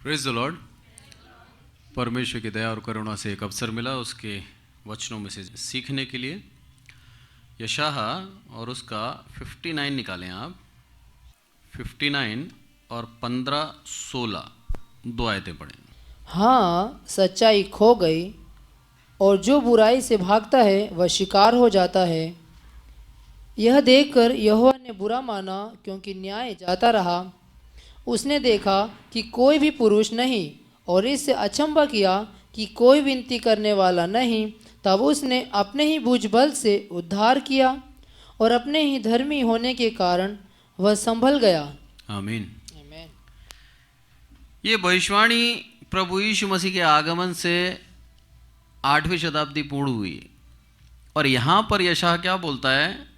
Praise the Lord. परमेश्वर की दया और करुणा से एक अवसर मिला उसके वचनों में से सीखने के लिए। यशाया और उसका 59 निकालें आप। 59 और 15-16 दो आयतें पढ़ें। हाँ, सच्चाई खो गई और जो बुराई से भागता है वह शिकार हो जाता है। यह देखकर यहोवा ने बुरा माना, क्योंकि न्याय जाता रहा। उसने देखा कि कोई भी पुरुष नहीं और इससे अचंभा किया कि कोई विनती करने वाला नहीं। तब उसने अपने ही भुजबल से उद्धार किया और अपने ही धर्मी होने के कारण वह संभल गया। आमीन। आमीन। ये भविष्यवाणी प्रभु यीशु मसीह के आगमन से 8वीं शताब्दी पूर्ण हुई और यहाँ पर यशाया क्या बोलता है?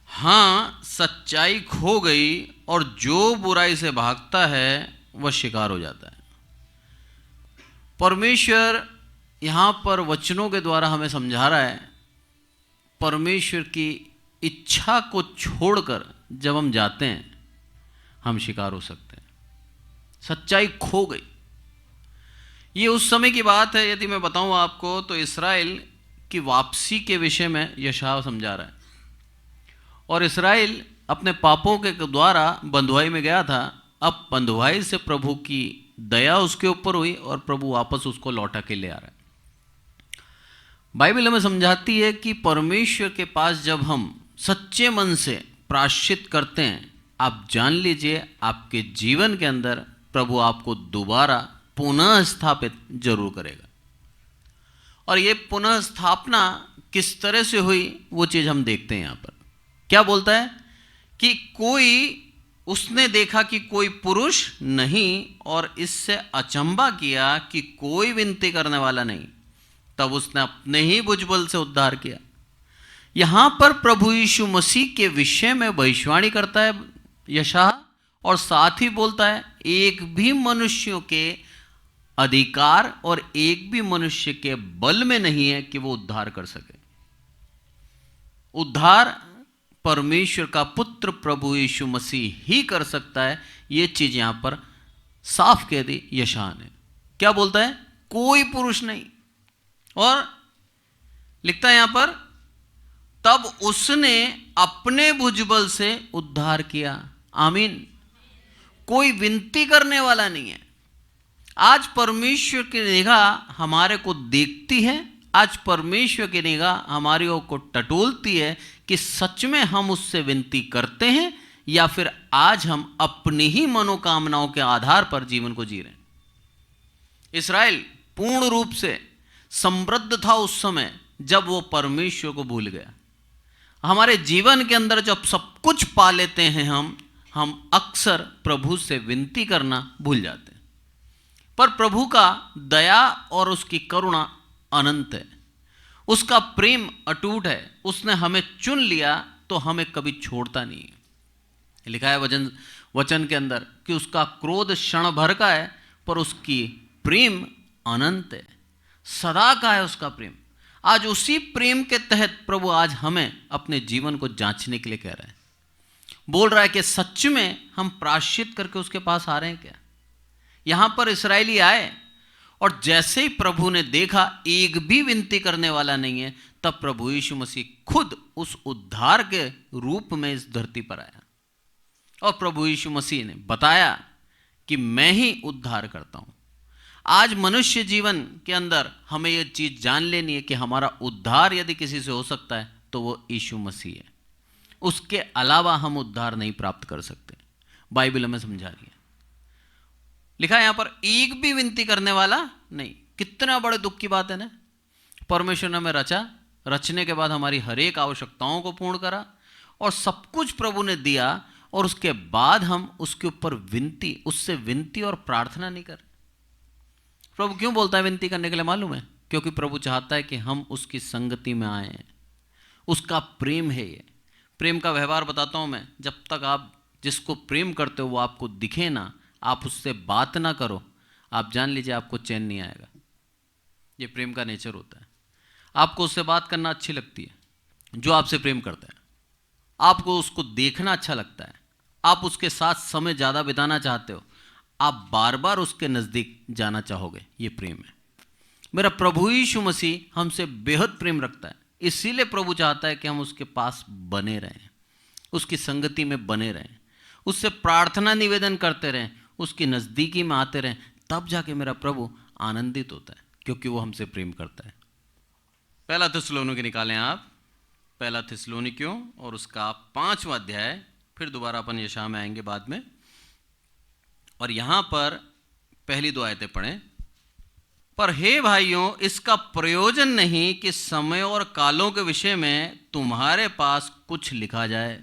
हाँ, सच्चाई खो गई और जो बुराई से भागता है वह शिकार हो जाता है। परमेश्वर यहाँ पर वचनों के द्वारा हमें समझा रहा है, परमेश्वर की इच्छा को छोड़कर जब हम जाते हैं हम शिकार हो सकते हैं। सच्चाई खो गई। ये उस समय की बात है। यदि मैं बताऊं आपको तो इस्राएल की वापसी के विषय में यशाया समझा रहा है। और इस्राएल अपने पापों के द्वारा बंधुआई में गया था। अब बंधुआई से प्रभु की दया उसके ऊपर हुई और प्रभु वापस उसको लौटा के ले आ रहा है। बाइबल हमें समझाती है कि परमेश्वर के पास जब हम सच्चे मन से प्रायश्चित करते हैं, आप जान लीजिए आपके जीवन के अंदर प्रभु आपको दोबारा पुनः स्थापित जरूर करेगा। और ये पुनः स्थापना किस तरह से हुई वो चीज़ हम देखते हैं यहाँ पर। क्या बोलता है कि उसने देखा कि कोई पुरुष नहीं और इससे अचंभा किया कि कोई विनती करने वाला नहीं। तब उसने अपने ही भुजबल से उद्धार किया। यहां पर प्रभु यीशु मसीह के विषय में भविष्यवाणी करता है यशाया और साथ ही बोलता है एक भी मनुष्यों के अधिकार और एक भी मनुष्य के बल में नहीं है कि वो उद्धार कर सके। उद्धार परमेश्वर का पुत्र प्रभु यीशु मसीह ही कर सकता है। ये चीज यहां पर साफ कह दी यशाया ने। क्या बोलता है? कोई पुरुष नहीं। और लिखता है यहां पर तब उसने अपने भुजबल से उद्धार किया। आमीन। कोई विनती करने वाला नहीं है। आज परमेश्वर की निगाह हमारे को देखती है। आज परमेश्वर की निगाह हमारी ओर को टटोलती है कि सच में हम उससे विनती करते हैं या फिर आज हम अपनी ही मनोकामनाओं के आधार पर जीवन को जी रहे हैं। इस्राएल पूर्ण रूप से समृद्ध था उस समय जब वो परमेश्वर को भूल गया। हमारे जीवन के अंदर जब सब कुछ पा लेते हैं हम अक्सर प्रभु से विनती करना भूल जाते हैं। पर प्रभु का दया और उसकी करुणा अनंत है। उसका प्रेम अटूट है। उसने हमें चुन लिया तो हमें कभी छोड़ता नहीं है। लिखा है वचन के अंदर कि उसका क्रोध क्षण भर का है पर उसकी प्रेम अनंत है। सदा का है उसका प्रेम। आज उसी प्रेम के तहत प्रभु आज हमें अपने जीवन को जांचने के लिए कह रहा है। बोल रहा है कि सच में हम प्रायश्चित करके उसके पास आ रहे हैं क्या? यहां पर इस्राएली आए और जैसे ही प्रभु ने देखा एक भी विनती करने वाला नहीं है, तब प्रभु यीशु मसीह खुद उस उद्धार के रूप में इस धरती पर आया। और प्रभु यीशु मसीह ने बताया कि मैं ही उद्धार करता हूं। आज मनुष्य जीवन के अंदर हमें यह चीज जान लेनी है कि हमारा उद्धार यदि किसी से हो सकता है तो वो यीशु मसीह है। उसके अलावा हम उद्धार नहीं प्राप्त कर सकते। बाइबल हमें समझा रही है। लिखा है यहां पर एक भी विनती करने वाला नहीं। कितना बड़े दुख की बात है ना। परमेश्वर ने हमें रचा, रचने के बाद हमारी हर एक आवश्यकताओं को पूर्ण करा और सब कुछ प्रभु ने दिया और उसके बाद हम उसके ऊपर उससे विनती और प्रार्थना नहीं कर। प्रभु क्यों बोलता है विनती करने के लिए? मालूम है? क्योंकि प्रभु चाहता है कि हम उसकी संगति में आए हैं। उसका प्रेम है ये। प्रेम का व्यवहार बताता हूं मैं। जब तक आप जिसको प्रेम करते हो वो आपको दिखे ना, आप उससे बात ना करो, आप जान लीजिए आपको चैन नहीं आएगा। ये प्रेम का नेचर होता है। आपको उससे बात करना अच्छी लगती है जो आपसे प्रेम करता है। आपको उसको देखना अच्छा लगता है। आप उसके साथ समय ज़्यादा बिताना चाहते हो। आप बार बार उसके नज़दीक जाना चाहोगे। ये प्रेम है। मेरा प्रभु यीशु मसीह हमसे बेहद प्रेम रखता है, इसीलिए प्रभु चाहता है कि हम उसके पास बने रहें, उसकी संगति में बने रहें, उससे प्रार्थना निवेदन करते रहें, उसकी नज़दीकी में आते रहें। तब जाके मेरा प्रभु आनंदित होता है, क्योंकि वो हमसे प्रेम करता है। पहला थिस्सलुनीकियों निकालें आप, पहला थिस्सलुनीकियों और उसका 5वां अध्याय। फिर दोबारा अपन यशायाह में आएंगे बाद में। और यहां पर पहली 2 आयतें पढ़ें। पर हे भाइयों, इसका प्रयोजन नहीं कि समय और कालों के विषय में तुम्हारे पास कुछ लिखा जाए।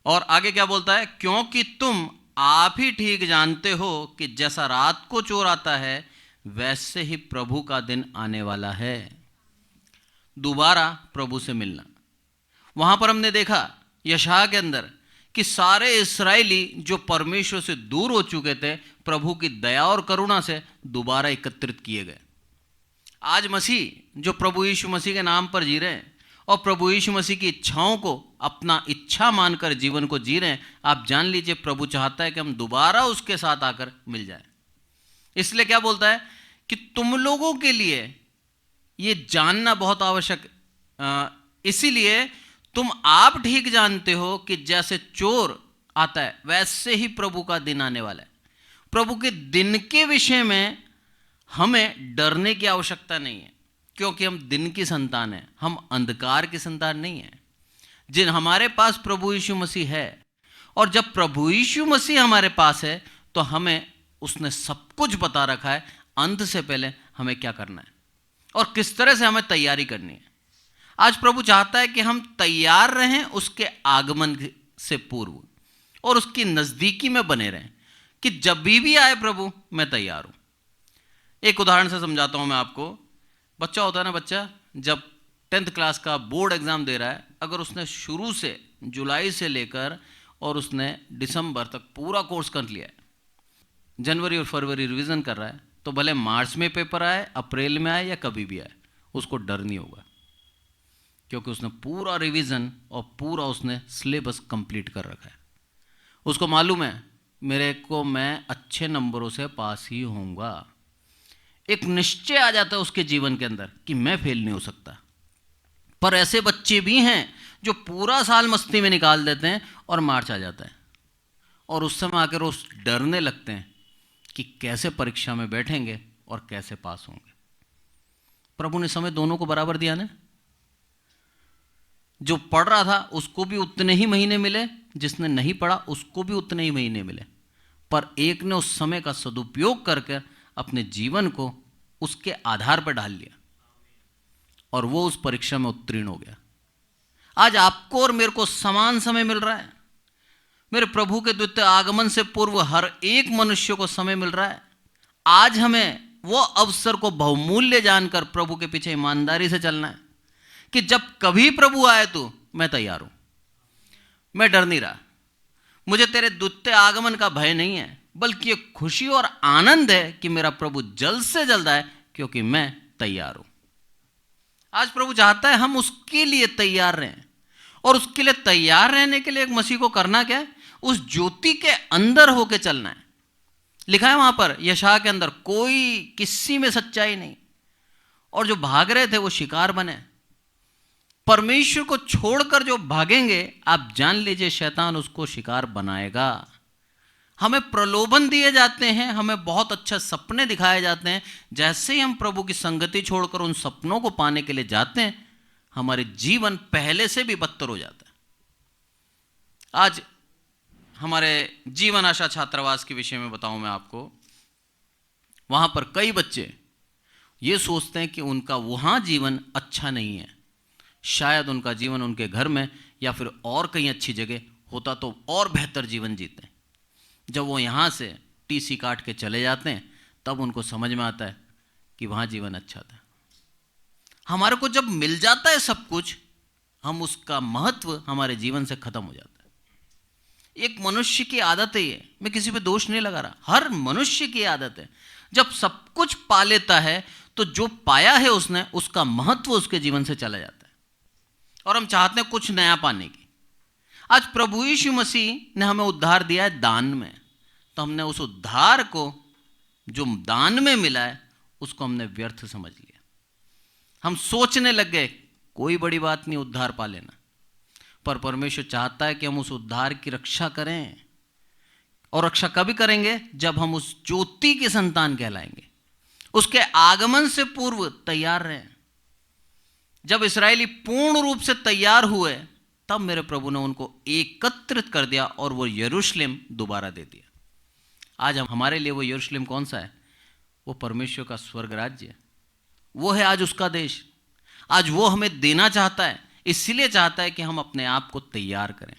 और आगे क्या बोलता है? क्योंकि तुम आप ही ठीक जानते हो कि जैसा रात को चोर आता है, वैसे ही प्रभु का दिन आने वाला है। दोबारा प्रभु से मिलना। वहां पर हमने देखा यशायाह के अंदर कि सारे इस्राएली जो परमेश्वर से दूर हो चुके थे, प्रभु की दया और करुणा से दोबारा एकत्रित किए गए। आज मसीह जो प्रभु यीशु मसीह के नाम पर जी रहे हैं और प्रभु यीशु मसीह की इच्छाओं को अपना इच्छा मानकर जीवन को जी रहे हैं, आप जान लीजिए प्रभु चाहता है कि हम दोबारा उसके साथ आकर मिल जाएं। इसलिए क्या बोलता है कि तुम लोगों के लिए ये जानना बहुत आवश्यक, इसीलिए तुम आप ठीक जानते हो कि जैसे चोर आता है, वैसे ही प्रभु का दिन आने वाला है। प्रभु के दिन के विषय में हमें डरने की आवश्यकता नहीं है, क्योंकि हम दिन की संतान हैं, हम अंधकार की संतान नहीं हैं। जिन हमारे पास प्रभु यीशु मसीह है, और जब प्रभु यीशु मसीह हमारे पास है तो हमें उसने सब कुछ बता रखा है, अंत से पहले हमें क्या करना है और किस तरह से हमें तैयारी करनी है। आज प्रभु चाहता है कि हम तैयार रहें उसके आगमन से पूर्व, और उसकी नज़दीकी में बने रहें कि जब भी आए प्रभु, मैं तैयार हूं। एक उदाहरण से समझाता हूं मैं आपको। बच्चा होता है ना, बच्चा जब 10th क्लास का बोर्ड एग्जाम दे रहा है, अगर उसने शुरू से जुलाई से लेकर और उसने दिसंबर तक पूरा कोर्स कर लिया है, जनवरी और फरवरी रिवीजन कर रहा है, तो भले मार्च में पेपर आए, अप्रैल में आए या कभी भी आए, उसको डर नहीं होगा, क्योंकि उसने पूरा रिवीजन और पूरा उसने सिलेबस कंप्लीट कर रखा है। उसको मालूम है मेरे को मैं अच्छे नंबरों से पास ही होऊंगा। एक निश्चय आ जाता है उसके जीवन के अंदर कि मैं फेल नहीं हो सकता। पर ऐसे बच्चे भी हैं जो पूरा साल मस्ती में निकाल देते हैं और मार्च आ जाता है, और उस समय आकर वो डरने लगते हैं कि कैसे परीक्षा में बैठेंगे और कैसे पास होंगे। प्रभु ने समय दोनों को बराबर दिया ना। जो पढ़ रहा था उसको भी उतने ही महीने मिले, जिसने नहीं पढ़ा उसको भी उतने ही महीने मिले, पर एक ने उस समय का सदुपयोग करके अपने जीवन को उसके आधार पर डाल लिया और वो उस परीक्षा में उत्तीर्ण हो गया। आज आपको और मेरे को समान समय मिल रहा है। मेरे प्रभु के द्वितीय आगमन से पूर्व हर एक मनुष्य को समय मिल रहा है। आज हमें वो अवसर को बहुमूल्य जानकर प्रभु के पीछे ईमानदारी से चलना है कि जब कभी प्रभु आए तो मैं तैयार हूं, मैं डर नहीं रहा। मुझे तेरे द्वितीय आगमन का भय नहीं है, बल्कि एक खुशी और आनंद है कि मेरा प्रभु जल्द से जल्द आए, क्योंकि मैं तैयार हूं। आज प्रभु चाहता है हम उसके लिए तैयार रहें, और उसके लिए तैयार रहने के लिए एक मसीह को करना क्या है? उस ज्योति के अंदर होके चलना है। लिखा है वहां पर यशायाह के अंदर, कोई किसी में सच्चाई नहीं, और जो भाग रहे थे वो शिकार बने। परमेश्वर को छोड़कर जो भागेंगे, आप जान लीजिए शैतान उसको शिकार बनाएगा। हमें प्रलोभन दिए जाते हैं, हमें बहुत अच्छे सपने दिखाए जाते हैं। जैसे ही हम प्रभु की संगति छोड़कर उन सपनों को पाने के लिए जाते हैं, हमारे जीवन पहले से भी बदतर हो जाता है। आज हमारे जीवन आशा छात्रावास के विषय में बताऊं मैं आपको। वहां पर कई बच्चे ये सोचते हैं कि उनका वहां जीवन अच्छा नहीं है, शायद उनका जीवन उनके घर में या फिर और कहीं अच्छी जगह होता तो और बेहतर जीवन जीते। जब वो यहाँ से टीसी काट के चले जाते हैं, तब उनको समझ में आता है कि वहाँ जीवन अच्छा था। हमारे को जब मिल जाता है सब कुछ, हम उसका महत्व हमारे जीवन से खत्म हो जाता है। एक मनुष्य की आदत है ये, मैं किसी पे दोष नहीं लगा रहा, हर मनुष्य की आदत है। जब सब कुछ पा लेता है तो जो पाया है उसने, उसका महत्व उसके जीवन से चला जाता है, और हम चाहते हैं कुछ नया पाने की। आज प्रभु यीशु मसीह ने हमें उद्धार दिया है दान में, तो हमने उस उद्धार को जो दान में मिला है उसको हमने व्यर्थ समझ लिया। हम सोचने लग गए कोई बड़ी बात नहीं, उद्धार पा लेना। पर परमेश्वर चाहता है कि हम उस उद्धार की रक्षा करें, और रक्षा कभी करेंगे जब हम उस ज्योति के संतान कहलाएंगे, उसके आगमन से पूर्व तैयार रहें। जब इस्राएली पूर्ण रूप से तैयार हुए तब मेरे प्रभु ने उनको एकत्रित कर दिया और वो यरूशलेम दोबारा दे दिया। आज हमारे लिए वो यरूशलेम कौन सा है? वो परमेश्वर का स्वर्ग राज्य है, वो है आज उसका देश। आज वो हमें देना चाहता है, इसलिए चाहता है कि हम अपने आप को तैयार करें।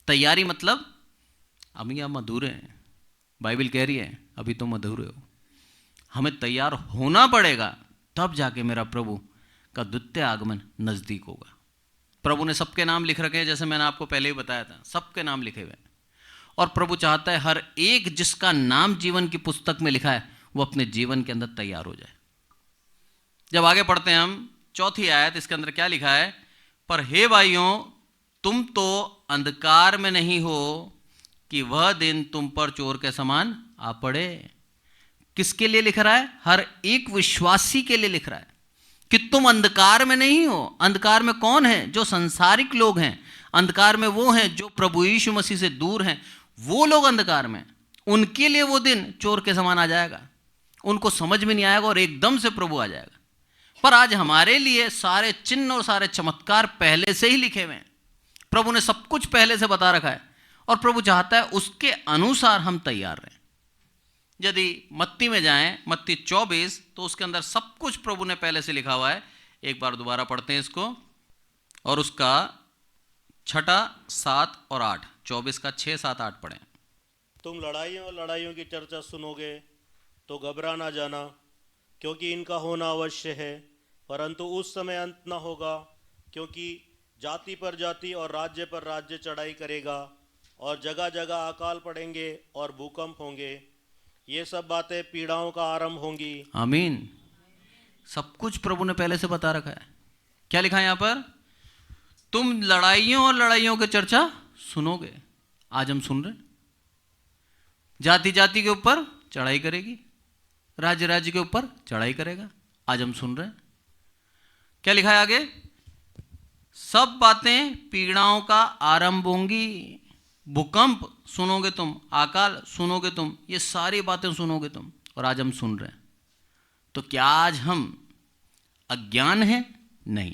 तैयारी मतलब अभी आप मधुरे हैं, बाइबल कह रही है अभी तो मधुरे हो। हमें तैयार होना पड़ेगा, तब जाके मेरा प्रभु का द्वितीय आगमन नजदीक होगा। प्रभु ने सबके नाम लिख रखे हैं, जैसे मैंने आपको पहले ही बताया था, सबके नाम लिखे हुए हैं। और प्रभु चाहता है हर एक जिसका नाम जीवन की पुस्तक में लिखा है वो अपने जीवन के अंदर तैयार हो जाए। जब आगे पढ़ते हैं हम चौथी आयत, इसके अंदर क्या लिखा है? पर हे भाइयों, तुम तो अंधकार में नहीं हो कि वह दिन तुम पर चोर के समान आ पड़े। किसके लिए लिख रहा है? हर एक विश्वासी के लिए लिख रहा है कि तुम अंधकार में नहीं हो। अंधकार में कौन है? जो संसारिक लोग हैं। अंधकार में वो हैं जो प्रभु यीशु मसीह से दूर हैं, वो लोग अंधकार में। उनके लिए वो दिन चोर के समान आ जाएगा, उनको समझ में नहीं आएगा और एकदम से प्रभु आ जाएगा। पर आज हमारे लिए सारे चिन्ह और सारे चमत्कार पहले से ही लिखे हुए हैं। प्रभु ने सब कुछ पहले से बता रखा है और प्रभु चाहता है उसके अनुसार हम तैयार रहें। यदि मत्ती में जाएं, मत्ती 24, तो उसके अंदर सब कुछ प्रभु ने पहले से लिखा हुआ है। एक बार दोबारा पढ़ते हैं इसको, और उसका 6, 7 और 8, 24 का 6, 7, 8 पढ़ें। तुम लड़ाइयों की चर्चा सुनोगे तो घबरा ना जाना, क्योंकि इनका होना अवश्य है, परंतु उस समय अंत न होगा। क्योंकि जाति पर जाति और राज्य पर राज्य चढ़ाई करेगा, और जगह जगह अकाल पड़ेंगे और भूकंप होंगे। ये सब बातें पीड़ाओं का आरंभ होंगी। आमीन। सब कुछ प्रभु ने पहले से बता रखा है। क्या लिखा है यहाँ पर? तुम लड़ाइयों की चर्चा सुनोगे। आज हम सुन रहे हैं। जाति जाति के ऊपर चढ़ाई करेगी, राज्य राज्य के ऊपर चढ़ाई करेगा। आज हम सुन रहे हैं। क्या लिखा है आगे? सब बातें पीड़ाओं का आरंभ होंगी। भूकंप सुनोगे तुम, अकाल सुनोगे तुम, ये सारी बातें सुनोगे तुम। और आज हम सुन रहे हैं। तो क्या आज हम अज्ञान हैं? नहीं,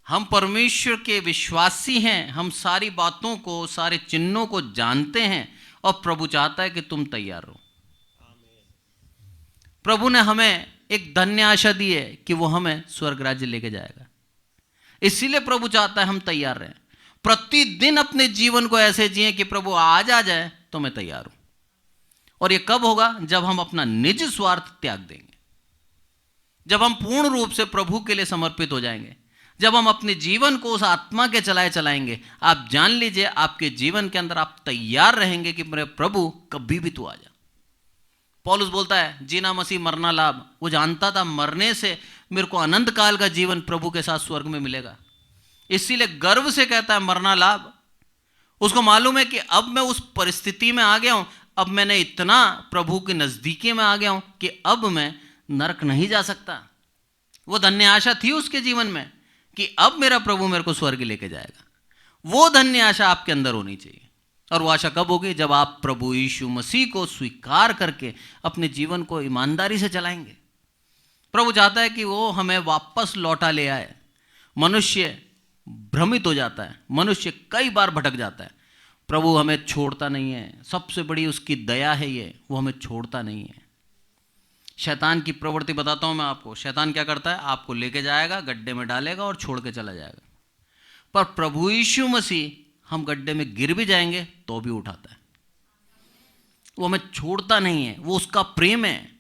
हम परमेश्वर के विश्वासी हैं। हम सारी बातों को, सारे चिन्हों को जानते हैं और प्रभु चाहता है कि तुम तैयार रहो। प्रभु ने हमें एक धन्य आशा दी है कि वो हमें स्वर्ग राज्य लेके जाएगा। इसीलिए प्रभु चाहता है हम तैयार रहें। प्रतिदिन अपने जीवन को ऐसे जिए कि प्रभु आज आ जाए तो मैं तैयार हूं। और ये कब होगा? जब हम अपना निज स्वार्थ त्याग देंगे, जब हम पूर्ण रूप से प्रभु के लिए समर्पित हो जाएंगे, जब हम अपने जीवन को उस आत्मा के चलाएंगे। आप जान लीजिए आपके जीवन के अंदर आप तैयार रहेंगे कि मेरे प्रभु कभी भी तू आ जा। पौलुस बोलता है जीना मसीह मरना लाभ। वो जानता था मरने से मेरे को अनंत काल का जीवन प्रभु के साथ स्वर्ग में मिलेगा, इसीलिए गर्व से कहता है मरना लाभ। उसको मालूम है कि अब मैं उस परिस्थिति में आ गया हूं, अब मैंने इतना प्रभु के नजदीकी में आ गया हूं कि अब मैं नरक नहीं जा सकता। वो धन्य आशा थी उसके जीवन में कि अब मेरा प्रभु मेरे को स्वर्ग लेके जाएगा। वो धन्य आशा आपके अंदर होनी चाहिए। और वो आशा कब होगी? जब आप प्रभु यीशु मसीह को स्वीकार करके अपने जीवन को ईमानदारी से चलाएंगे। प्रभु चाहता है कि वो हमें वापस लौटा ले आए। मनुष्य भ्रमित हो जाता है, मनुष्य कई बार भटक जाता है। प्रभु हमें छोड़ता नहीं है। सबसे बड़ी उसकी दया है ये, वो हमें छोड़ता नहीं है। शैतान की प्रवृत्ति बताता हूं मैं आपको। शैतान क्या करता है? आपको लेके जाएगा, गड्ढे में डालेगा और छोड़ के चला जाएगा। पर प्रभु यीशु मसीह, हम गड्ढे में गिर भी जाएंगे तो भी उठाता है। वो हमें छोड़ता नहीं है। वो उसका प्रेम है।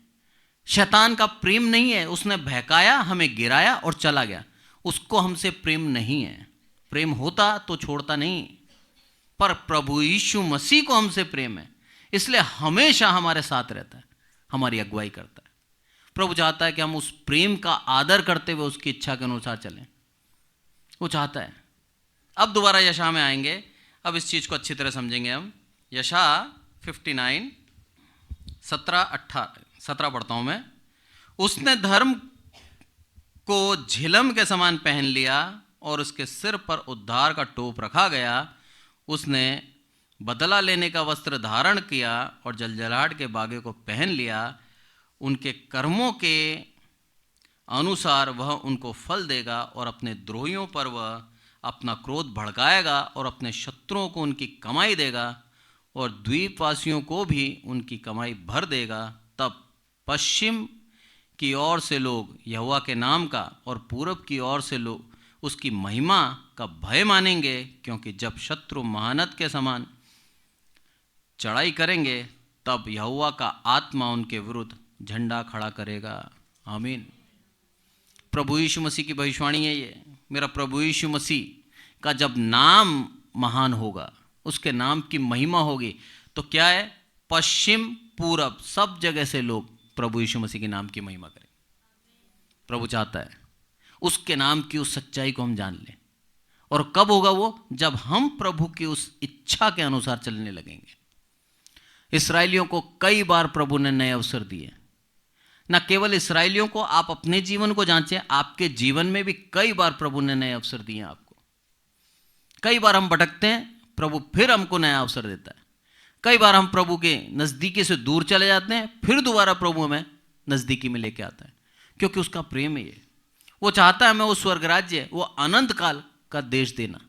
शैतान का प्रेम नहीं है। उसने बहकाया, हमें गिराया और चला गया। उसको हमसे प्रेम नहीं है। प्रेम होता तो छोड़ता नहीं। पर प्रभु यीशु मसीह को हमसे प्रेम है, इसलिए हमेशा हमारे साथ रहता है, हमारी अगुवाई करता है। प्रभु चाहता है कि हम उस प्रेम का आदर करते हुए उसकी इच्छा के अनुसार चलें। वो चाहता है। अब दोबारा यशा में आएंगे। अब इस चीज़ को अच्छी तरह समझेंगे हम। यशा 59 17 पढ़ता हूं मैं। उसने धर्म को झिलम के समान पहन लिया और उसके सिर पर उद्धार का टोप रखा गया। उसने बदला लेने का वस्त्र धारण किया और जलजलाहट के बागे को पहन लिया। उनके कर्मों के अनुसार वह उनको फल देगा और अपने द्रोहियों पर वह अपना क्रोध भड़काएगा और अपने शत्रुओं को उनकी कमाई देगा और द्वीपवासियों को भी उनकी कमाई भर देगा। तब पश्चिम की ओर से लोग यहोवा के नाम का और पूरब की ओर से लोग उसकी महिमा का भय मानेंगे, क्योंकि जब शत्रु महानद के समान चढ़ाई करेंगे तब यहोवा का आत्मा उनके विरुद्ध झंडा खड़ा करेगा। आमीन। प्रभु यीशु मसीह की भविष्यवाणी है ये। मेरा प्रभु यीशु मसीह का जब नाम महान होगा, उसके नाम की महिमा होगी, तो क्या है, पश्चिम पूरब सब जगह से लोग प्रभु यीशु मसीह के नाम की महिमा करें। प्रभु चाहता है उसके नाम की उस सच्चाई को हम जान लें। और कब होगा वो? जब हम प्रभु की उस इच्छा के अनुसार चलने लगेंगे। इस्राएलियों को कई बार प्रभु ने नए अवसर दिए। न केवल इस्राएलियों को, आप अपने जीवन को जांचें, आपके जीवन में भी कई बार प्रभु ने नए अवसर दिए आपको। कई बार हम भटकते हैं, प्रभु फिर हमको नया अवसर देता है। कई बार हम प्रभु के नज़दीकी से दूर चले जाते हैं, फिर दोबारा प्रभु हमें नज़दीकी में लेके आता है, क्योंकि उसका प्रेम है ये। वो चाहता है हमें वो स्वर्ग राज्य, वो अनंत काल का देश देना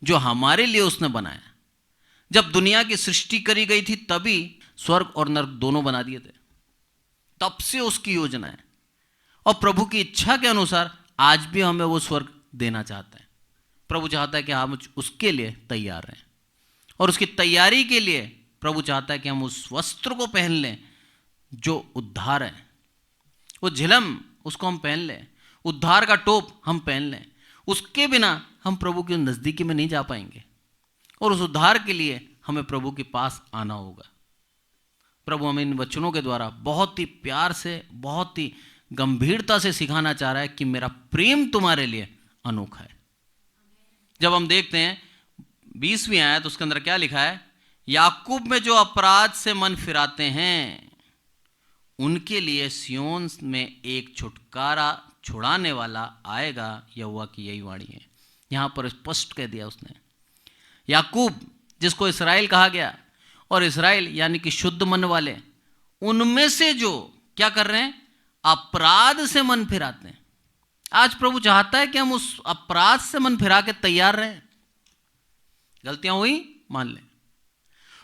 जो हमारे लिए उसने बनाया। जब दुनिया की सृष्टि करी गई थी तभी स्वर्ग और नरक दोनों बना दिए थे। तब से उसकी योजना है और प्रभु की इच्छा के अनुसार आज भी हमें वो स्वर्ग देना चाहता है। प्रभु चाहता है कि हम उसके लिए तैयार रहें, और उसकी तैयारी के लिए प्रभु चाहता है कि हम उस वस्त्र को पहन लें जो उद्धार है। वो झिलम उसको हम पहन लें, उद्धार का टोप हम पहन लें। उसके बिना हम प्रभु के नज़दीकी में नहीं जा पाएंगे, और उस उद्धार के लिए हमें प्रभु के पास आना होगा। प्रभु हमें इन वचनों के द्वारा बहुत ही प्यार से, बहुत ही गंभीरता से सिखाना चाह रहा है कि मेरा प्रेम तुम्हारे लिए अनोखा है। जब हम देखते हैं 20वीं आयत, उसके अंदर क्या लिखा है? याकूब में जो अपराध से मन फिराते हैं उनके लिए सियोन में एक छुटकारा छुड़ाने वाला आएगा। यहोवा की यही वाणी है। यहां पर स्पष्ट कह दिया उसने। याकूब जिसको इसराइल कहा गया, और इसराइल यानी कि शुद्ध मन वाले, उनमें से जो क्या कर रहे हैं? अपराध से मन फिराते हैं। आज प्रभु चाहता है कि हम उस अपराध से मन फिरा के तैयार रहें। गलतियां हुई मान लें,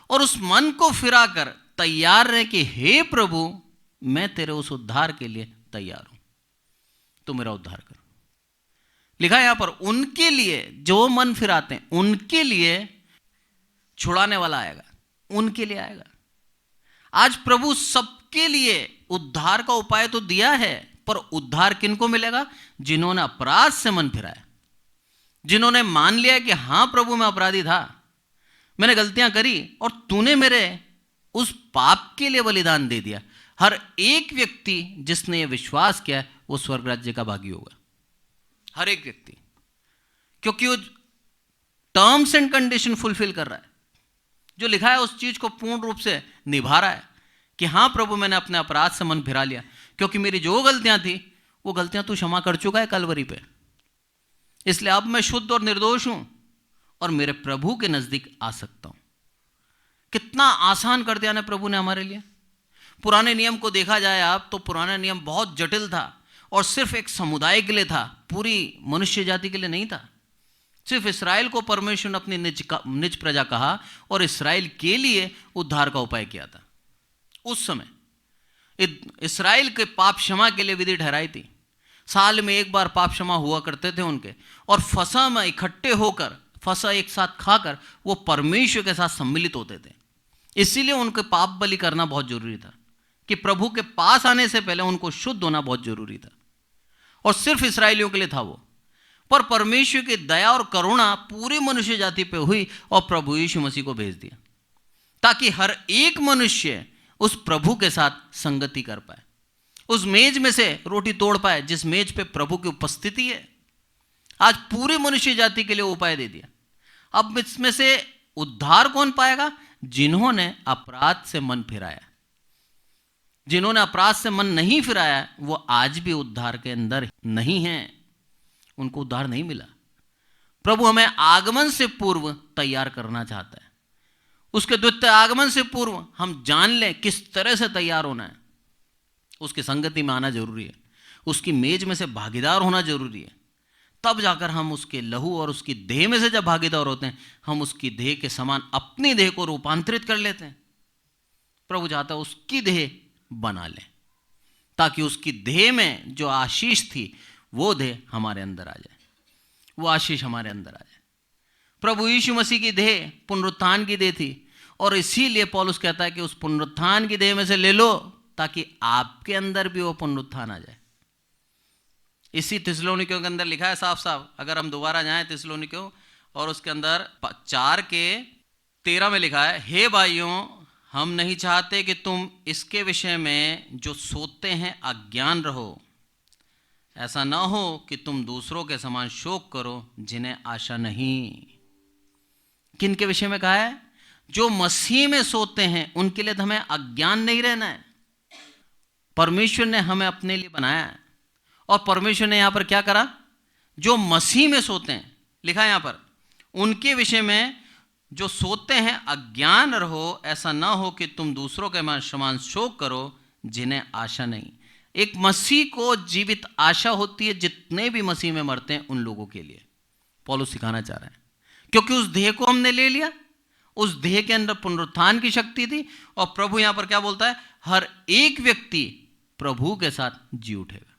और उस मन को फिरा कर तैयार रहे कि हे प्रभु, मैं तेरे उस उद्धार के लिए तैयार हूं, तू मेरा उद्धार कर। लिखा है यहां पर, उनके लिए जो मन फिराते हैं उनके लिए छुड़ाने वाला आएगा, उनके लिए आएगा। आज प्रभु सबके लिए उद्धार का उपाय तो दिया है, पर उद्धार किनको मिलेगा? जिन्होंने अपराध से मन फिराया, जिन्होंने मान लिया कि हां प्रभु मैं अपराधी था, मैंने गलतियां करी और तूने मेरे उस पाप के लिए बलिदान दे दिया। हर एक व्यक्ति जिसने यह विश्वास किया वो स्वर्ग राज्य का भागी होगा। हर एक व्यक्ति, क्योंकि वो टर्म्स एंड कंडीशन फुलफिल कर रहा है। जो लिखा है उस चीज को पूर्ण रूप से निभा रहा है कि हां प्रभु मैंने अपने अपराध से मन फिरा लिया, क्योंकि मेरी जो गलतियां थी वो गलतियां तू क्षमा कर चुका है कलवरी पे, इसलिए अब मैं शुद्ध और निर्दोष हूं और मेरे प्रभु के नजदीक आ सकता हूं। कितना आसान कर दिया ना प्रभु ने हमारे लिए। पुराने नियम को देखा जाए आप, तो पुराना नियम बहुत जटिल था और सिर्फ एक समुदाय के लिए था, पूरी मनुष्य जाति के लिए नहीं था। सिर्फ इस्राएल को परमेश्वर ने अपनी निज प्रजा कहा और इस्राएल के लिए उद्धार का उपाय किया था। उस समय इस्राएल के पाप क्षमा के लिए विधि ठहराई थी। साल में एक बार पाप क्षमा हुआ करते थे उनके, और फसह में इकट्ठे होकर, फसह एक साथ खाकर वो परमेश्वर के साथ सम्मिलित होते थे। इसीलिए उनके पाप बलि करना बहुत जरूरी था, कि प्रभु के पास आने से पहले उनको शुद्ध होना बहुत जरूरी था। और सिर्फ इस्राएलियों के लिए था वो, पर परमेश्वर की दया और करुणा पूरी मनुष्य जाति पे हुई और प्रभु यीशु मसीह को भेज दिया, ताकि हर एक मनुष्य उस प्रभु के साथ संगति कर पाए, उस मेज में से रोटी तोड़ पाए जिस मेज पे प्रभु की उपस्थिति है। आज पूरी मनुष्य जाति के लिए उपाय दे दिया। अब इसमें से उद्धार कौन पाएगा? जिन्होंने अपराध से मन फिराया। जिन्होंने अपराध से मन नहीं फिराया वो आज भी उद्धार के अंदर नहीं हैं, उनको उद्धार नहीं मिला। प्रभु हमें आगमन से पूर्व तैयार करना चाहता है। उसके द्वितीय आगमन से पूर्व हम जान लें किस तरह से तैयार होना है। उसकी संगति में आना जरूरी है, उसकी मेज में से भागीदार होना जरूरी है। तब जाकर हम उसके लहू और उसकी देह में से जब भागीदार होते हैं, हम उसकी देह के समान अपनी देह को रूपांतरित कर लेते हैं। प्रभु चाहता है उसकी देह बना लें, ताकि उसकी देह में जो आशीष थी वो देह हमारे अंदर आ जाए, वो आशीष हमारे अंदर आ जाए। प्रभु यीशु मसीह की देह पुनरुत्थान की देह थी, और इसीलिए पौलुस कहता है कि उस पुनरुत्थान की देह में से ले लो, ताकि आपके अंदर भी वो पुनरुत्थान आ जाए। इसी थिस्सलुनीकियों के अंदर लिखा है साफ साफ, अगर हम दोबारा जाएं थिस्सलुनीकियों, और उसके अंदर 4:13 में लिखा है, हे भाइयों, हम नहीं चाहते कि तुम इसके विषय में जो सोचते हैं अज्ञान रहो। ऐसा ना हो कि तुम दूसरों के समान शोक करो जिन्हें आशा नहीं। किन के विषय में कहा है? जो मसीह में सोते हैं उनके लिए तो हमें अज्ञान नहीं रहना है। परमेश्वर ने हमें अपने लिए बनाया है, और परमेश्वर ने यहां पर क्या करा? जो मसीह में सोते हैं, लिखा है यहां पर, उनके विषय में जो सोते हैं अज्ञान रहो, ऐसा ना हो कि तुम दूसरों के समान शोक करो जिन्हें आशा नहीं। एक मसीह को जीवित आशा होती है, जितने भी मसीह में मरते हैं उन लोगों के लिए पौलुस सिखाना चाह रहे हैं। क्योंकि उस देह को हमने ले लिया, उस देह के अंदर पुनरुत्थान की शक्ति थी, और प्रभु यहां पर क्या बोलता है? हर एक व्यक्ति प्रभु के साथ जी उठेगा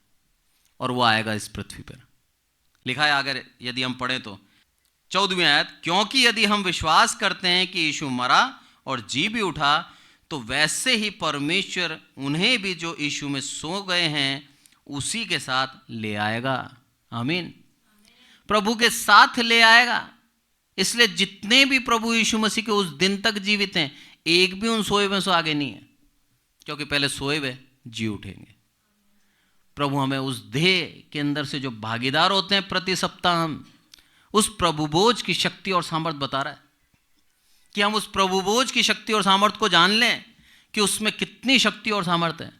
और वो आएगा इस पृथ्वी पर। लिखा है अगर यदि हम पढ़ें तो 14वीं आयत, क्योंकि यदि हम विश्वास करते हैं कि यीशु मरा और जी भी उठा, तो वैसे ही परमेश्वर उन्हें भी जो यीशु में सो गए हैं उसी के साथ ले आएगा। आमीन। प्रभु के साथ ले आएगा। इसलिए जितने भी प्रभु यीशु मसीह के उस दिन तक जीवित हैं, एक भी उन सोए में से आगे नहीं है, क्योंकि पहले सोए हुए जी उठेंगे। प्रभु हमें उस देह के अंदर से जो भागीदार होते हैं प्रति सप्ताह, हम उस प्रभु भोज की शक्ति और सामर्थ बता रहा है कि हम उस प्रभु भोज की शक्ति और सामर्थ को जान लें कि उसमें कितनी शक्ति और सामर्थ है।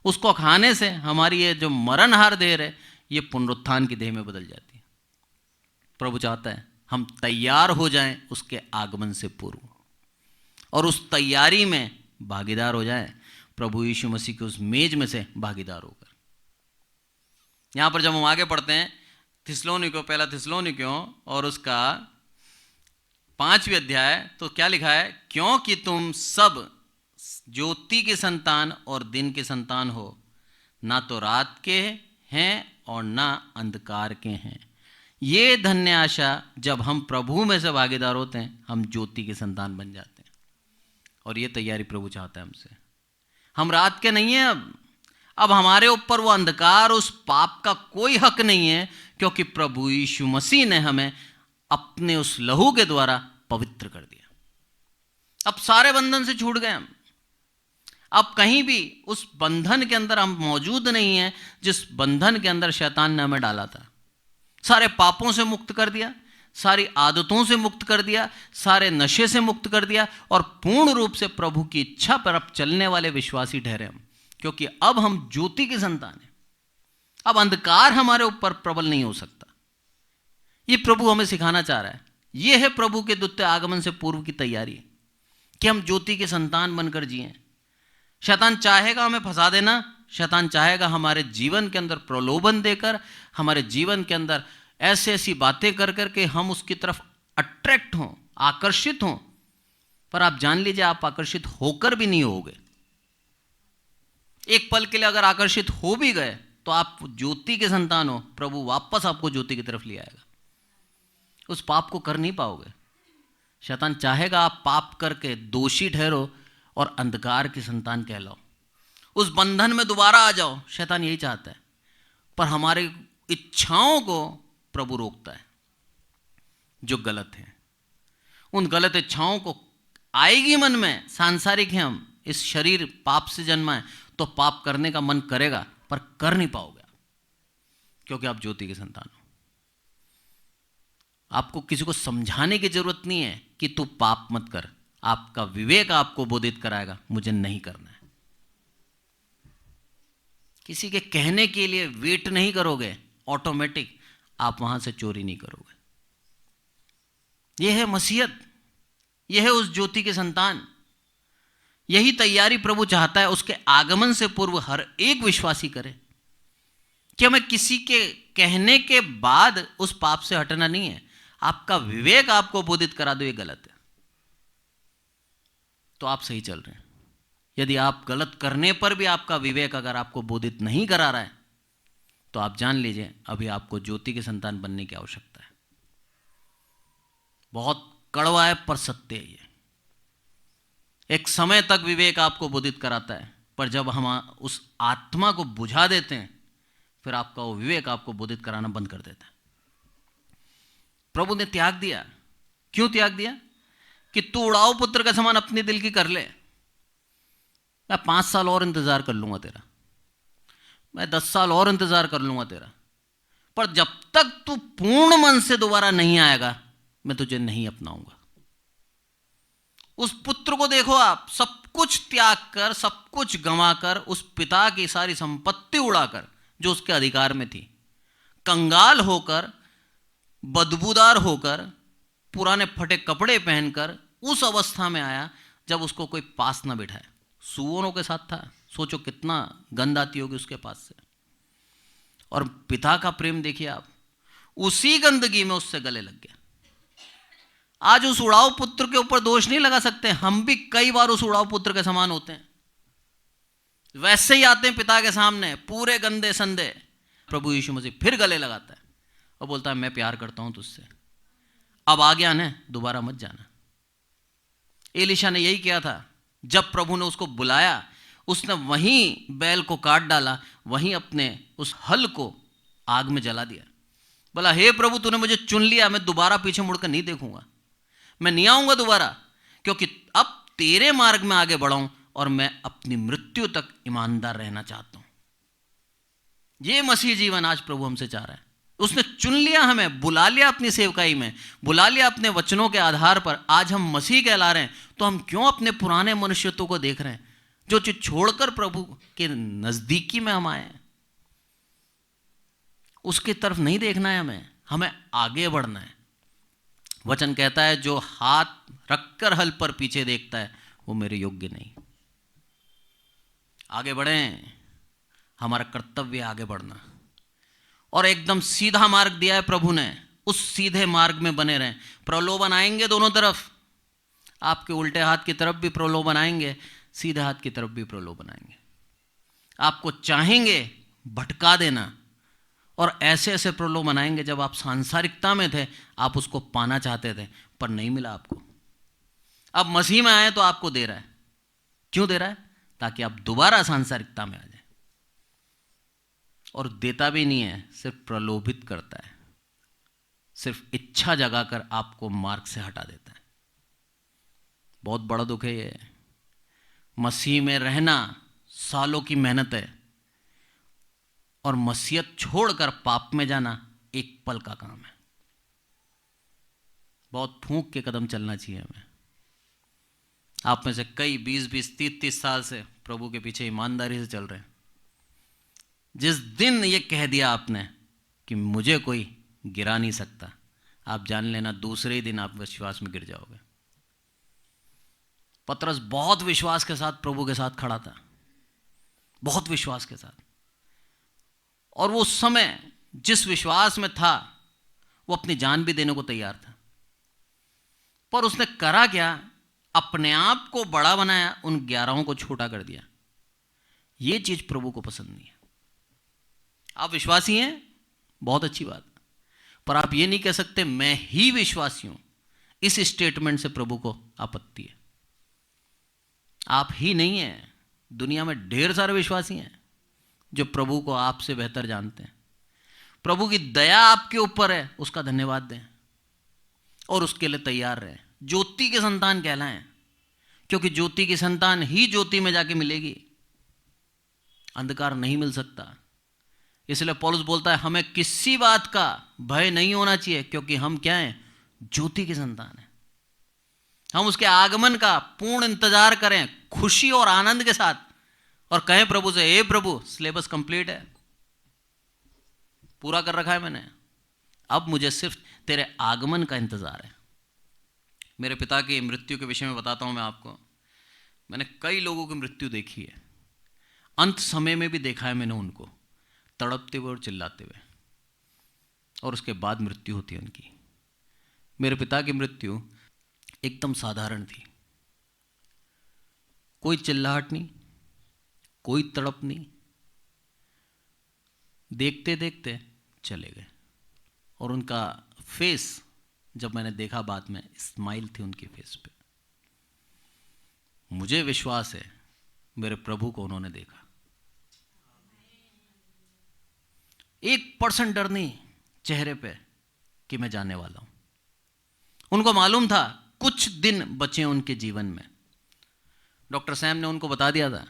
उसको खाने से हमारी ये जो मरणहार देह है, ये पुनरुत्थान की देह में बदल जाती है। प्रभु चाहता है हम तैयार हो जाएं उसके आगमन से पूर्व, और उस तैयारी में भागीदार हो जाएं प्रभु यीशु मसीह के उस मेज में से भागीदार होकर। यहां पर जब हम आगे पढ़ते हैं थिस्सलुनीकियों, पहला थिस्सलुनीकियों और उसका 5वां अध्याय, तो क्या लिखा है? क्योंकि तुम सब ज्योति के संतान और दिन के संतान हो, ना तो रात के हैं और ना अंधकार के हैं। ये धन्य आशा, जब हम प्रभु में से भागीदार होते हैं हम ज्योति के संतान बन जाते हैं। और ये तैयारी प्रभु चाहता है हमसे। हम रात के नहीं हैं, अब हमारे ऊपर वो अंधकार, उस पाप का कोई हक नहीं है, क्योंकि प्रभु यीशु मसीह ने हमें अपने उस लहू के द्वारा पवित्र कर दिया। अब सारे बंधन से छूट गए हम। अब कहीं भी उस बंधन के अंदर हम मौजूद नहीं हैं जिस बंधन के अंदर शैतान ने हमें डाला था। सारे पापों से मुक्त कर दिया, सारी आदतों से मुक्त कर दिया, सारे नशे से मुक्त कर दिया, और पूर्ण रूप से प्रभु की इच्छा पर अब चलने वाले विश्वासी ठहरे हम, क्योंकि अब हम ज्योति के संतान हैं। अब अंधकार हमारे ऊपर प्रबल नहीं हो सकता। ये प्रभु हमें सिखाना चाह रहा है। ये है प्रभु के द्वितीय आगमन से पूर्व की तैयारी, कि हम ज्योति के संतान बनकर जिएं। शैतान चाहेगा हमें फंसा देना, शैतान चाहेगा हमारे जीवन के अंदर प्रलोभन देकर, हमारे जीवन के अंदर ऐसी ऐसी बातें कर करके हम उसकी तरफ अट्रैक्ट हों, आकर्षित हों। पर आप जान लीजिए, आप आकर्षित होकर भी नहीं होगे। एक पल के लिए अगर आकर्षित हो भी गए तो आप ज्योति के संतान हो, प्रभु वापस आपको ज्योति की तरफ ले आएगा। उस पाप को कर नहीं पाओगे। शैतान चाहेगा आप पाप करके दोषी ठहरो और अंधकार की संतान कहलाओ, उस बंधन में दोबारा आ जाओ। शैतान यही चाहता है, पर हमारे इच्छाओं को प्रभु रोकता है जो गलत है। उन गलत इच्छाओं को आएगी मन में, सांसारिक हैं हम, इस शरीर पाप से जन्मा है, तो पाप करने का मन करेगा पर कर नहीं पाओगे, क्योंकि आप ज्योति के संतान हो। आपको किसी को समझाने की जरूरत नहीं है कि तू पाप मत कर। आपका विवेक आपको बोधित कराएगा मुझे नहीं करना है। किसी के कहने के लिए वेट नहीं करोगे, ऑटोमेटिक आप वहां से चोरी नहीं करोगे। यह है मसीहत, यह है उस ज्योति के संतान। यही तैयारी प्रभु चाहता है उसके आगमन से पूर्व हर एक विश्वासी करे कि हमें किसी के कहने के बाद उस पाप से हटना नहीं है। आपका विवेक आपको बोधित करा दो ये गलत है, तो आप सही चल रहे हैं। यदि आप गलत करने पर भी आपका विवेक अगर आपको बोधित नहीं करा रहा है, तो आप जान लीजिए अभी आपको ज्योति के संतान बनने की आवश्यकता है। बहुत कड़वा है पर सत्य है ये। एक समय तक विवेक आपको बोधित कराता है, पर जब हम उस आत्मा को बुझा देते हैं, फिर आपका वो विवेक आपको बोधित कराना बंद कर देता है। प्रभु ने त्याग दिया। क्यों त्याग दिया? कि तू उड़ाऊ पुत्र का समान अपने दिल की कर ले। मैं 5 साल और इंतजार कर लूंगा तेरा, मैं 10 साल और इंतजार कर लूंगा तेरा, पर जब तक तू पूर्ण मन से दोबारा नहीं आएगा मैं तुझे नहीं अपनाऊंगा। उस पुत्र को देखो आप, सब कुछ त्याग कर, सब कुछ गंवाकर, उस पिता की सारी संपत्ति उड़ाकर जो उसके अधिकार में थी, कंगाल होकर, बदबूदार होकर, पुराने फटे कपड़े पहनकर उस अवस्था में आया जब उसको कोई पास ना बिठाए। सुअरों के साथ था। सोचो कितना गंध आती होगी उसके पास से। और पिता का प्रेम देखिए आप, उसी गंदगी में उससे गले लग गया। आज उस उड़ाऊ पुत्र के ऊपर दोष नहीं लगा सकते, हम भी कई बार उस उड़ाऊ पुत्र के समान होते हैं। वैसे ही आते हैं पिता के सामने पूरे गंदे संदे। प्रभु यीशु मसीह फिर गले लगाता है और बोलता है मैं प्यार करता हूं तुझसे, अब आ गया ना, दोबारा मत जाना। एलीशा ने यही किया था। जब प्रभु ने उसको बुलाया, उसने वहीं बैल को काट डाला, वहीं अपने उस हल को आग में जला दिया। बोला हे प्रभु तूने मुझे चुन लिया, मैं दोबारा पीछे मुड़कर नहीं देखूंगा, मैं नहीं आऊंगा दोबारा, क्योंकि अब तेरे मार्ग में आगे बढ़ाऊं और मैं अपनी मृत्यु तक ईमानदार रहना चाहता हूं। यह मसीह जीवन आज प्रभु हमसे चाह रहा है। उसने चुन लिया, हमें बुला लिया अपनी सेवकाई में, बुला लिया अपने वचनों के आधार पर। आज हम मसीह कहला रहे हैं, तो हम क्यों अपने पुराने मनुष्यत्व को देख रहे हैं? जो चीज छोड़कर प्रभु के नजदीकी में हम आए, उसकी तरफ नहीं देखना है हमें आगे बढ़ना है। वचन कहता है जो हाथ रखकर हल पर पीछे देखता है वो मेरे योग्य नहीं। आगे बढ़ें, हमारा कर्तव्य आगे बढ़ना। और एकदम सीधा मार्ग दिया है प्रभु ने, उस सीधे मार्ग में बने रहें। प्रलोभन आएंगे दोनों तरफ, आपके उल्टे हाथ की तरफ भी प्रलोभन आएंगे, सीधे हाथ की तरफ भी प्रलोभन आएंगे। आपको चाहेंगे भटका देना, और ऐसे ऐसे प्रलोभन आएंगे जब आप सांसारिकता में थे, आप उसको पाना चाहते थे पर नहीं मिला आपको। अब मसीह में आए तो आपको दे रहा है। क्यों दे रहा है? ताकि आप दोबारा सांसारिकता में आ जाए। और देता भी नहीं है, सिर्फ प्रलोभित करता है, सिर्फ इच्छा जगाकर आपको मार्ग से हटा देता है। बहुत बड़ा दुख है ये। मसीह में रहना सालों की मेहनत है, और मसीहत छोड़कर पाप में जाना एक पल का काम है। बहुत फूंक के कदम चलना चाहिए हमें। आप में से कई 20-20, 30-30 साल से प्रभु के पीछे ईमानदारी से चल रहे हैं। जिस दिन ये कह दिया आपने कि मुझे कोई गिरा नहीं सकता, आप जान लेना दूसरे ही दिन आप विश्वास में गिर जाओगे। पतरस बहुत विश्वास के साथ प्रभु के साथ खड़ा था, बहुत विश्वास के साथ। और वो उस समय जिस विश्वास में था, वो अपनी जान भी देने को तैयार था। पर उसने करा क्या? अपने आप को बड़ा बनाया, उन 11 को छोटा कर दिया। ये चीज प्रभु को पसंद नहीं है। आप विश्वासी हैं, बहुत अच्छी बात, पर आप ये नहीं कह सकते मैं ही विश्वासी हूं। इस स्टेटमेंट से प्रभु को आपत्ति है। आप ही नहीं हैं, दुनिया में ढेर सारे विश्वासी हैं जो प्रभु को आपसे बेहतर जानते हैं। प्रभु की दया आपके ऊपर है, उसका धन्यवाद दें और उसके लिए तैयार रहें। ज्योति के संतान कहलाएं, क्योंकि ज्योति की संतान ही ज्योति में जाके मिलेगी, अंधकार नहीं मिल सकता। इसलिए पौलुस बोलता है हमें किसी बात का भय नहीं होना चाहिए, क्योंकि हम क्या हैं? ज्योति के संतान हैं। हम उसके आगमन का पूर्ण इंतजार करें खुशी और आनंद के साथ, और कहें प्रभु से, हे प्रभु सिलेबस कंप्लीट है, पूरा कर रखा है मैंने, अब मुझे सिर्फ तेरे आगमन का इंतजार है। मेरे पिता की मृत्यु के विषय में बताता हूं मैं आपको। मैंने कई लोगों की मृत्यु देखी है, अंत समय में भी देखा है मैंने उनको तड़पते हुए और चिल्लाते हुए, और उसके बाद मृत्यु होती है उनकी। मेरे पिता की मृत्यु एकदम साधारण थी, कोई चिल्लाहट नहीं, कोई तड़प नहीं, देखते देखते चले गए। और उनका फेस जब मैंने देखा बाद में, स्माइल थी उनके फेस पे। मुझे विश्वास है मेरे प्रभु को उन्होंने देखा। 1% डर नहीं चेहरे पे कि मैं जाने वाला हूं। उनको मालूम था कुछ दिन बचे उनके जीवन में। डॉक्टर सैम ने उनको बता दिया था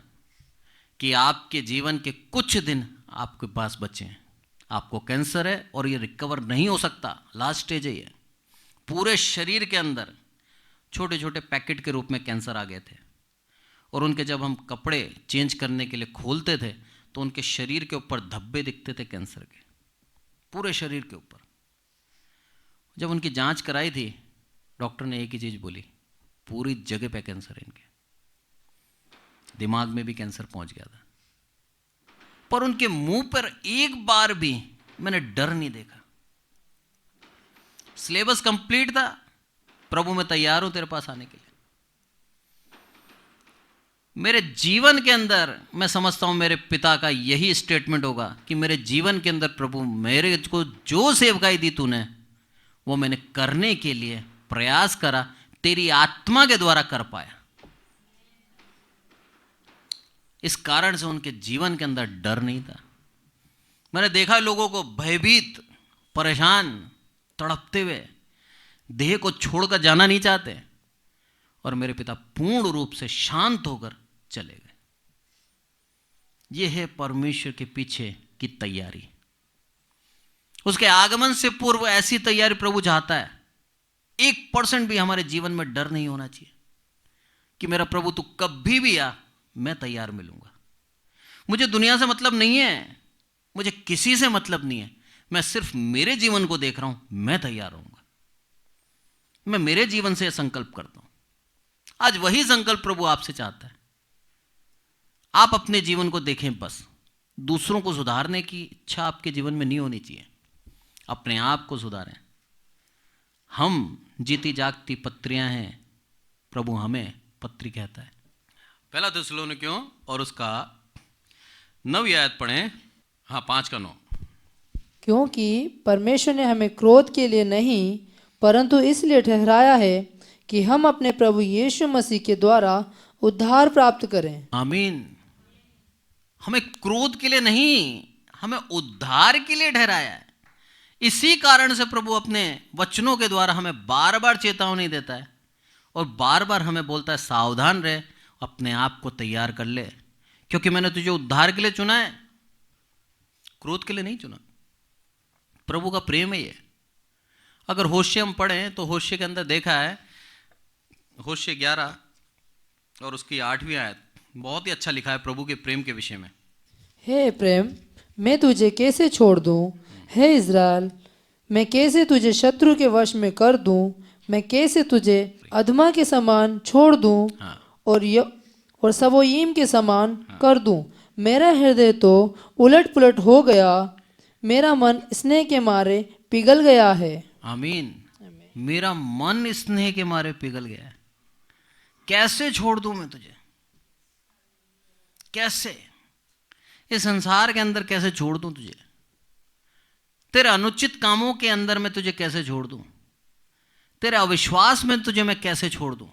कि आपके जीवन के कुछ दिन आपके पास बचे हैं, आपको कैंसर है और ये रिकवर नहीं हो सकता, लास्ट स्टेज है ये। पूरे शरीर के अंदर छोटे छोटे पैकेट के रूप में कैंसर आ गए थे, और उनके जब हम कपड़े चेंज करने के लिए खोलते थे तो उनके शरीर के ऊपर धब्बे दिखते थे कैंसर के, पूरे शरीर के ऊपर। जब उनकी जांच कराई थी डॉक्टर ने एक ही चीज़ बोली, पूरी जगह पे कैंसर है इनके, दिमाग में भी कैंसर पहुंच गया था। पर उनके मुंह पर एक बार भी मैंने डर नहीं देखा। सिलेबस कंप्लीट था, प्रभु मैं तैयार हूं तेरे पास आने के लिए। मेरे जीवन के अंदर मैं समझता हूं मेरे पिता का यही स्टेटमेंट होगा कि मेरे जीवन के अंदर प्रभु मेरे को जो सेवकाई दी तूने वो मैंने करने के लिए प्रयास करा, तेरी आत्मा के द्वारा कर पाया। इस कारण से उनके जीवन के अंदर डर नहीं था। मैंने देखा लोगों को भयभीत, परेशान, तड़पते हुए, देह को छोड़कर जाना नहीं चाहते, और मेरे पिता पूर्ण रूप से शांत होकर चले गए। यह है परमेश्वर के पीछे की तैयारी। उसके आगमन से पूर्व ऐसी तैयारी प्रभु चाहता है। 1% भी हमारे जीवन में डर नहीं होना चाहिए कि मेरा प्रभु तू कभी भी आ, मैं तैयार मिलूंगा। मुझे दुनिया से मतलब नहीं है, मुझे किसी से मतलब नहीं है, मैं सिर्फ मेरे जीवन को देख रहा हूं, मैं तैयार रहूंगा। मैं मेरे जीवन से संकल्प करता हूं। आज वही संकल्प प्रभु आपसे चाहता है। आप अपने जीवन को देखें, बस दूसरों को सुधारने की इच्छा आपके जीवन में नहीं होनी चाहिए। अपने आप को सुधारें। हम जीती जागती पत्रियां हैं, प्रभु हमें पत्री कहता है। पहला थिस्सलुनीकियों और उसका 9वीं आयत पढ़ें। हाँ, 5:9। क्योंकि परमेश्वर ने हमें क्रोध के लिए नहीं परंतु इसलिए ठहराया है कि हम अपने प्रभु यीशु मसीह के द्वारा उद्धार प्राप्त करें। आमीन। हमें क्रोध के लिए नहीं, हमें उद्धार के लिए ठहराया है। इसी कारण से प्रभु अपने वचनों के द्वारा हमें बार बार चेतावनी देता है और बार बार हमें बोलता है सावधान रहे, अपने आप को तैयार कर ले, क्योंकि मैंने तुझे उद्धार के लिए चुना है, क्रोध के लिए नहीं चुना। प्रभु का प्रेम है ये। अगर होशे हम पढ़ें तो होशे के अंदर देखा है, होशे 11 और उसकी 8वीं आयत, बहुत ही अच्छा लिखा है प्रभु के प्रेम के विषय में। हे प्रेम, मैं तुझे कैसे छोड़ दूं? हे इज़राइल, मैं कैसे तुझे शत्रु के वश में कर दूं? मैं कैसे तुझे अधमा के समान छोड़ दूं और सबोयीम के समान कर दूं? मेरा हृदय तो उलट पुलट हो गया, मेरा मन स्नेह के मारे पिघल गया है। आमीन। मेरा मन स्नेह के मारे पिघल गया है। कैसे छोड़ दूं मैं तुझे? कैसे? इस संसार के अंदर कैसे छोड़ दूं तुझे? तेरे अनुचित कामों के अंदर मैं तुझे कैसे छोड़ दूं? तेरे अविश्वास में तुझे मैं कैसे छोड़ दूं?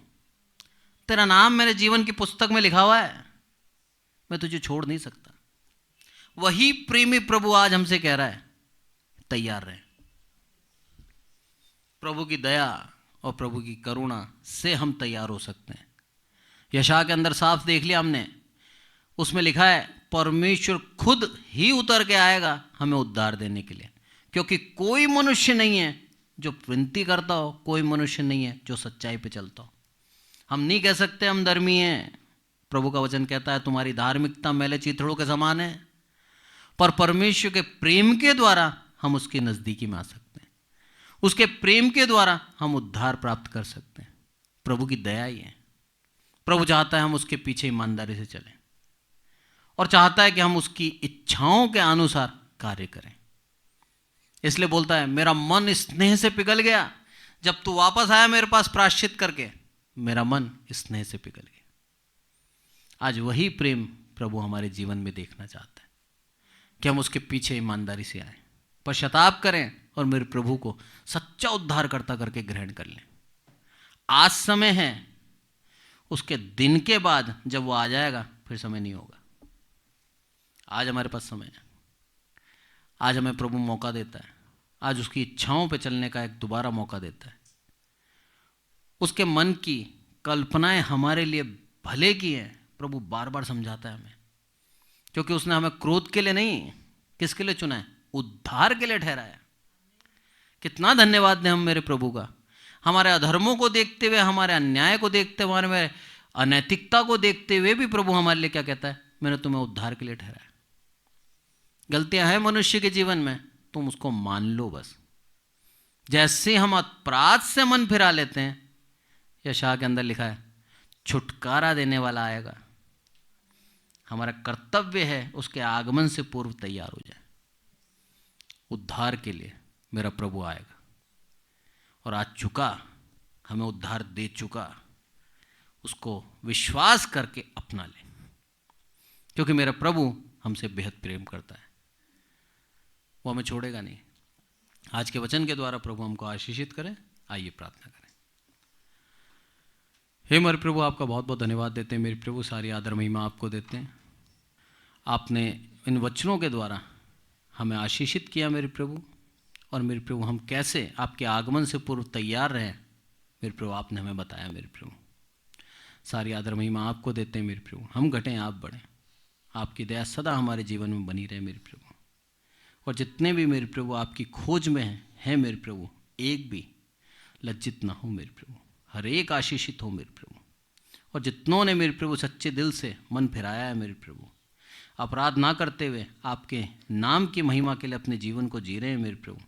तेरा नाम मेरे जीवन की पुस्तक में लिखा हुआ है, मैं तुझे छोड़ नहीं सकता। वही प्रेमी प्रभु आज हमसे कह रहा है, तैयार रहे। प्रभु की दया और प्रभु की करुणा से हम तैयार हो सकते हैं। यशायाह के अंदर साफ देख लिया हमने, उसमें लिखा है परमेश्वर खुद ही उतर के आएगा हमें उद्धार देने के लिए, क्योंकि कोई मनुष्य नहीं है जो विनती करता हो, कोई मनुष्य नहीं है जो सच्चाई पे चलता हो। हम नहीं कह सकते हम धर्मी हैं। प्रभु का वचन कहता है तुम्हारी धार्मिकता मैले चीथड़ों के समान है, पर परमेश्वर के प्रेम के द्वारा हम उसके नजदीकी में आ सकते हैं। उसके प्रेम के द्वारा हम उद्धार प्राप्त कर सकते हैं। प्रभु की दया ही है। प्रभु चाहता है हम उसके पीछे ईमानदारी से चलें और चाहता है कि हम उसकी इच्छाओं के अनुसार कार्य करें। इसलिए बोलता है मेरा मन स्नेह से पिघल गया। जब तू वापस आया मेरे पास प्रायश्चित करके, मेरा मन स्नेह से पिघल गया। आज वही प्रेम प्रभु हमारे जीवन में देखना चाहता है कि हम उसके पीछे ईमानदारी से आए, पश्चाताप करें और मेरे प्रभु को सच्चा उद्धारकर्ता करके ग्रहण कर लें। आज समय है, उसके दिन के बाद जब वो आ जाएगा फिर समय नहीं होगा। आज हमारे पास समय है। आज हमें प्रभु मौका देता है। आज उसकी इच्छाओं पे चलने का एक दोबारा मौका देता है। उसके मन की कल्पनाएं हमारे लिए भले की हैं। प्रभु बार बार समझाता है हमें, क्योंकि उसने हमें क्रोध के लिए नहीं, किसके लिए चुना है? उद्धार के लिए ठहराया। कितना धन्यवाद दें हम मेरे प्रभु का। हमारे अधर्मों को देखते हुए, हमारे अन्याय को देखते हुए, हमारे अनैतिकता को देखते हुए भी प्रभु हमारे लिए क्या कहता है? मैंने तुम्हें उद्धार के लिए ठहराया। गलतियां हैं मनुष्य के जीवन में, तुम उसको मान लो बस। जैसे हम अपराध से मन फिरा लेते हैं, यशायाह के अंदर लिखा है छुटकारा देने वाला आएगा। हमारा कर्तव्य है उसके आगमन से पूर्व तैयार हो जाए। उद्धार के लिए मेरा प्रभु आएगा और आज चुका, हमें उद्धार दे चुका। उसको विश्वास करके अपना ले, क्योंकि मेरा प्रभु हमसे बेहद प्रेम करता है। वो हमें छोड़ेगा नहीं। आज के वचन के द्वारा प्रभु हमको आशीषित करें। आइए प्रार्थना करें। हे मेरे प्रभु, आपका बहुत बहुत धन्यवाद देते हैं मेरे प्रभु। सारी आदर महिमा आपको देते हैं। आपने इन वचनों के द्वारा हमें आशीषित किया मेरे प्रभु, और मेरे प्रभु हम कैसे आपके आगमन से पूर्व तैयार रहें मेरे प्रभु, आपने हमें बताया मेरे प्रभु। सारी आदर महिमा आपको देते हैं मेरे प्रभु। हम घटें आप बढ़ें, आपकी दया सदा हमारे जीवन में बनी रहे मेरे प्रभु। और जितने भी मेरे प्रभु आपकी खोज में हैं मेरे प्रभु, एक भी लज्जित ना हो मेरे प्रभु, हर एक आशीषित हो मेरे प्रभु। और जितनों ने मेरे प्रभु सच्चे दिल से मन फिराया है मेरे प्रभु, अपराध ना करते हुए आपके नाम की महिमा के लिए अपने जीवन को जी रहे हैं मेरे प्रभु,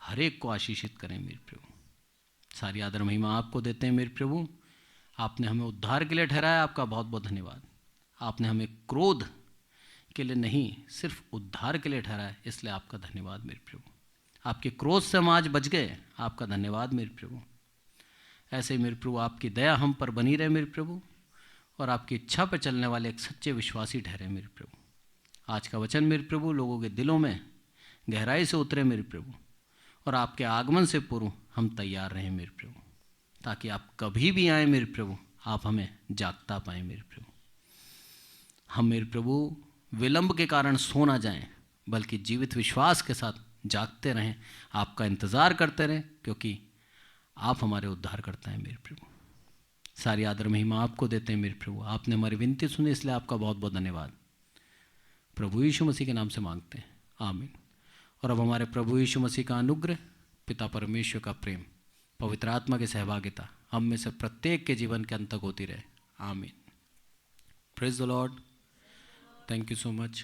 हर एक को आशीषित करें मेरे प्रभु। सारी आदर महिमा आपको देते हैं मेरे प्रभु। आपने हमें उद्धार के लिए ठहराया, आपका बहुत बहुत धन्यवाद। आपने हमें क्रोध के लिए नहीं, सिर्फ उद्धार के लिए ठहराया, इसलिए आपका धन्यवाद मेरे प्रभु। आपके क्रोध से हम आज बच गए, आपका धन्यवाद मेरे प्रभु। ऐसे ही मेरे प्रभु आपकी दया हम पर बनी रहे मेरे प्रभु, और आपकी इच्छा पर चलने वाले एक सच्चे विश्वासी ठहरे मेरे प्रभु। आज का वचन मेरे प्रभु लोगों के दिलों में गहराई से उतरे मेरे प्रभु, और आपके आगमन से पूर्व हम तैयार रहें मेरे प्रभु, ताकि आप कभी भी आए मेरे प्रभु, आप हमें जागता पाएँ मेरे प्रभु। हम मेरे प्रभु विलंब के कारण सो ना जाएं, बल्कि जीवित विश्वास के साथ जागते रहें, आपका इंतज़ार करते रहें, क्योंकि आप हमारे उद्धार करता है मेरे प्रभु। सारी आदर महिमा आपको देते हैं मेरे प्रभु। आपने हमारी विनती सुनी, इसलिए आपका बहुत बहुत धन्यवाद। प्रभु यीशु मसीह के नाम से मांगते हैं, आमीन। और अब हमारे प्रभु यीशु मसीह का अनुग्रह, पिता परमेश्वर का प्रेम, पवित्र आत्मा की सहभागिता हम में से प्रत्येक के जीवन के अंत तक होती रहे, आमीन। Praise the Lord. Thank you so much.